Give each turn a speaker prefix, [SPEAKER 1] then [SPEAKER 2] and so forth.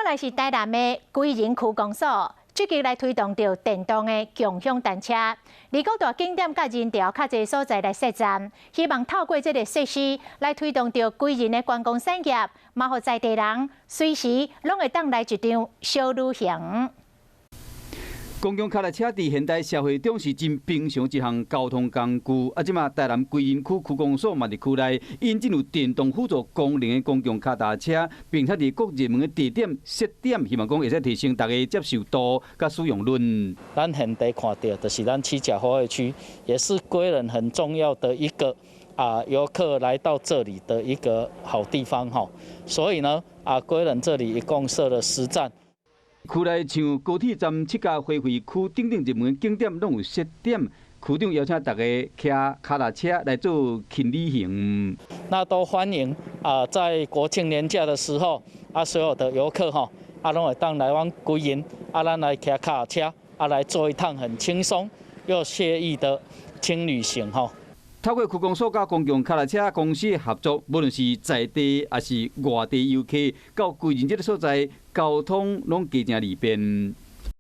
[SPEAKER 1] 再来是台南的归仁区公所，积极来推动着电动的共享单车，离各大景点甲人潮较侪所在来设站，希望透过这个设施来推动着归仁的观光产业，嘛，互在地人随时拢会当来一场小旅行。
[SPEAKER 2] 公共脚踏车伫现代社会中是真平常一项交通工具。即马台南归仁区区公所嘛伫区内引进有电动辅助功能的公共脚踏车，并且伫各热门的地点设点，希望讲会使提升大家接受度甲使用率。
[SPEAKER 3] 咱现地看到就是咱七甲花卉区，也是归仁很重要的一个游客来到这里的一个好地方哈。所以呢归仁这里一共设了10站。
[SPEAKER 2] 区内像高铁站、七甲花卉区等等热门景点拢有设点，区长邀请大家骑脚踏车来做轻旅行。
[SPEAKER 3] 那都欢迎在国庆年假的时候所有的游客拢会当来往归仁咱来骑脚踏车来做一趟很轻松又惬意的轻旅行
[SPEAKER 2] 透过区公所甲公共脚踏车公司的合作，无论是在地还是外地游客，到归仁这个所在，交通拢加正利便。